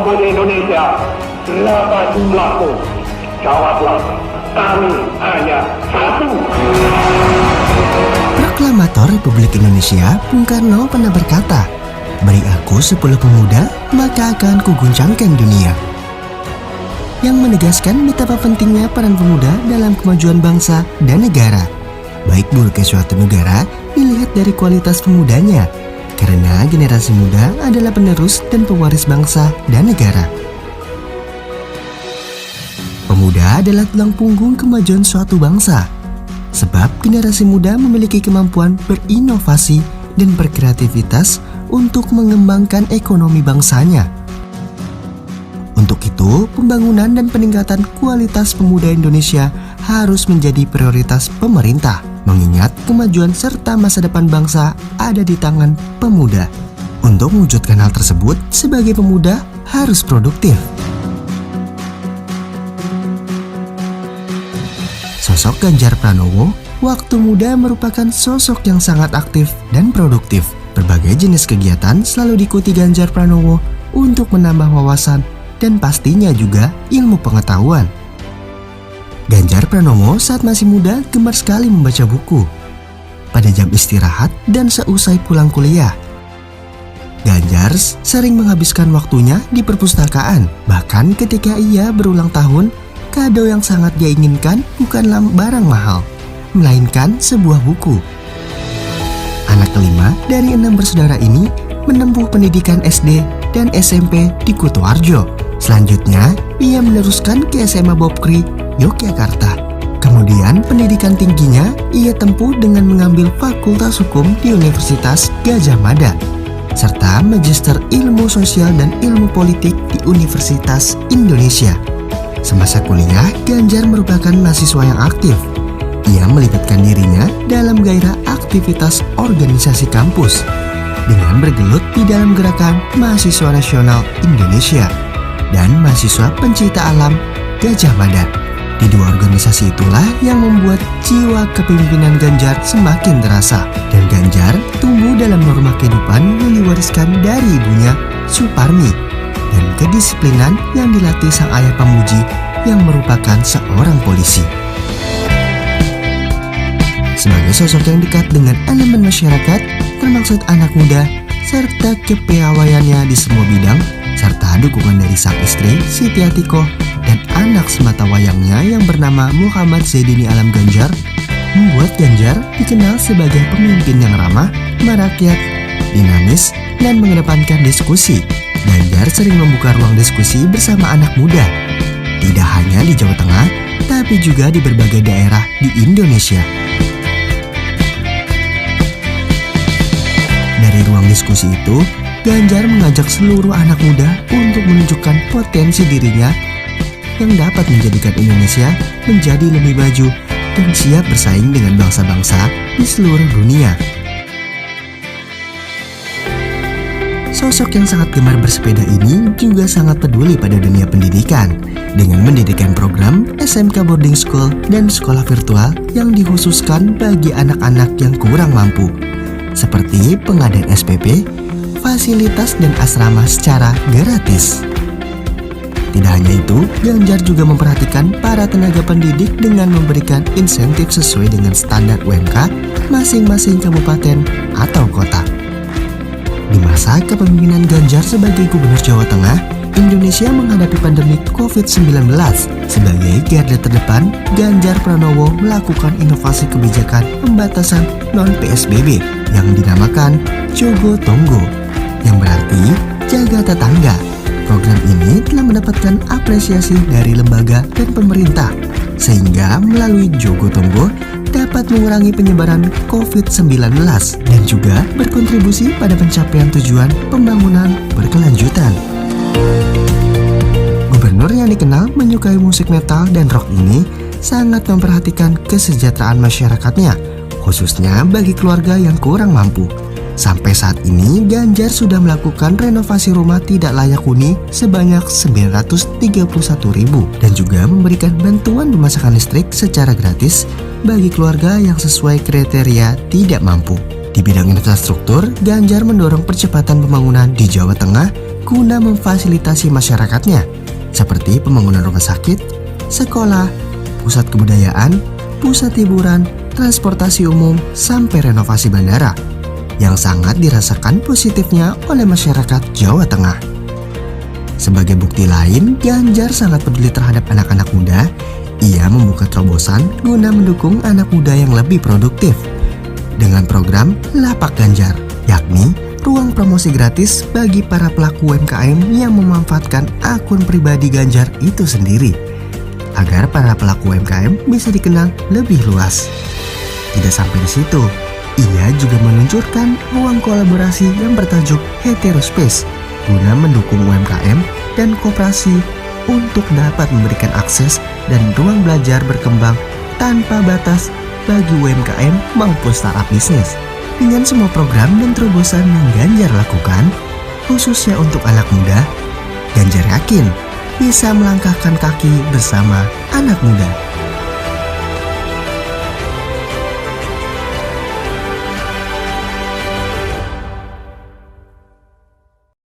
Republik Indonesia, berapa jumlahmu? Jawablah, kami hanya satu. Proklamator Republik Indonesia, Bung Karno pernah berkata, "Beri aku 10 pemuda, maka akan kuguncangkan dunia." Yang menegaskan betapa pentingnya peran pemuda dalam kemajuan bangsa dan negara. Baik buruknya suatu negara dilihat dari kualitas pemudanya, karena generasi muda adalah penerus dan pewaris bangsa dan negara. Pemuda adalah tulang punggung kemajuan suatu bangsa, sebab generasi muda memiliki kemampuan berinovasi dan berkreativitas untuk mengembangkan ekonomi bangsanya. Untuk itu, pembangunan dan peningkatan kualitas pemuda Indonesia harus menjadi prioritas pemerintah, mengingat kemajuan serta masa depan bangsa ada di tangan pemuda. Untuk mewujudkan hal tersebut, sebagai pemuda harus produktif. Sosok Ganjar Pranowo, waktu muda merupakan sosok yang sangat aktif dan produktif. Berbagai jenis kegiatan selalu diikuti Ganjar Pranowo untuk menambah wawasan dan pastinya juga ilmu pengetahuan. Ganjar Pranowo saat masih muda gemar sekali membaca buku pada jam istirahat dan seusai pulang kuliah. Ganjar sering menghabiskan waktunya di perpustakaan. Bahkan ketika ia berulang tahun, kado yang sangat dia inginkan bukanlah barang mahal, melainkan sebuah buku. Anak kelima dari 6 bersaudara ini menempuh pendidikan SD dan SMP di Kutoarjo. Selanjutnya, ia meneruskan ke SMA Bob Kri, Yogyakarta. Kemudian pendidikan tingginya ia tempuh dengan mengambil Fakultas Hukum di Universitas Gadjah Mada, serta Magister Ilmu Sosial dan Ilmu Politik di Universitas Indonesia. Semasa kuliah, Ganjar merupakan mahasiswa yang aktif. Ia melibatkan dirinya dalam gairah aktivitas organisasi kampus dengan bergelut di dalam gerakan Mahasiswa Nasional Indonesia dan Mahasiswa Pencinta Alam Gadjah Mada. Di dua organisasi itulah yang membuat jiwa kepemimpinan Ganjar semakin terasa, dan Ganjar tumbuh dalam norma kehidupan yang diwariskan dari ibunya, Suparmi, dan kedisiplinan yang dilatih sang ayah Pamuji yang merupakan seorang polisi. Sebagai sosok yang dekat dengan elemen masyarakat, termaksud anak muda, serta kepiawaiannya di semua bidang, serta dukungan dari sang istri, Siti Atikoh, dan anak semata wayangnya yang bernama Muhammad Zaidini Alam Ganjar, membuat Ganjar dikenal sebagai pemimpin yang ramah, merakyat, dinamis, dan mengedepankan diskusi. Ganjar sering membuka ruang diskusi bersama anak muda, tidak hanya di Jawa Tengah, tapi juga di berbagai daerah di Indonesia. Dari ruang diskusi itu, Ganjar mengajak seluruh anak muda untuk menunjukkan potensi dirinya yang dapat menjadikan Indonesia menjadi lebih maju dan siap bersaing dengan bangsa-bangsa di seluruh dunia. Sosok yang sangat gemar bersepeda ini juga sangat peduli pada dunia pendidikan dengan mendirikan program SMK Boarding School dan sekolah virtual yang dikhususkan bagi anak-anak yang kurang mampu, seperti pengadaan SPP, fasilitas dan asrama secara gratis. Tidak hanya itu, Ganjar juga memperhatikan para tenaga pendidik dengan memberikan insentif sesuai dengan standar UMK masing-masing kabupaten atau kota. Di masa kepemimpinan Ganjar sebagai Gubernur Jawa Tengah, Indonesia menghadapi pandemi COVID-19. Sebagai garda terdepan, Ganjar Pranowo melakukan inovasi kebijakan pembatasan non-PSBB yang dinamakan Jogo Tonggo, yang berarti jaga tetangga. Program ini telah mendapatkan apresiasi dari lembaga dan pemerintah, sehingga melalui Jogo Tonggo dapat mengurangi penyebaran COVID-19 dan juga berkontribusi pada pencapaian tujuan pembangunan berkelanjutan. Gubernur yang dikenal menyukai musik metal dan rock ini sangat memperhatikan kesejahteraan masyarakatnya, khususnya bagi keluarga yang kurang mampu. Sampai saat ini, Ganjar sudah melakukan renovasi rumah tidak layak huni sebanyak 931.000 dan juga memberikan bantuan pemasangan listrik secara gratis bagi keluarga yang sesuai kriteria tidak mampu. Di bidang infrastruktur, Ganjar mendorong percepatan pembangunan di Jawa Tengah guna memfasilitasi masyarakatnya, seperti pembangunan rumah sakit, sekolah, pusat kebudayaan, pusat hiburan, transportasi umum, sampai renovasi bandara, yang sangat dirasakan positifnya oleh masyarakat Jawa Tengah. Sebagai bukti lain, Ganjar sangat peduli terhadap anak-anak muda. Ia membuka terobosan guna mendukung anak muda yang lebih produktif dengan program Lapak Ganjar, yakni ruang promosi gratis bagi para pelaku UMKM yang memanfaatkan akun pribadi Ganjar itu sendiri, agar para pelaku UMKM bisa dikenal lebih luas. Tidak sampai di situ, ia juga meluncurkan ruang kolaborasi yang bertajuk Heterospace guna mendukung UMKM dan koperasi untuk dapat memberikan akses dan ruang belajar berkembang tanpa batas bagi UMKM maupun startup bisnis. Dengan semua program dan terobosan yang Ganjar lakukan, khususnya untuk anak muda, Ganjar yakin bisa melangkahkan kaki bersama anak muda.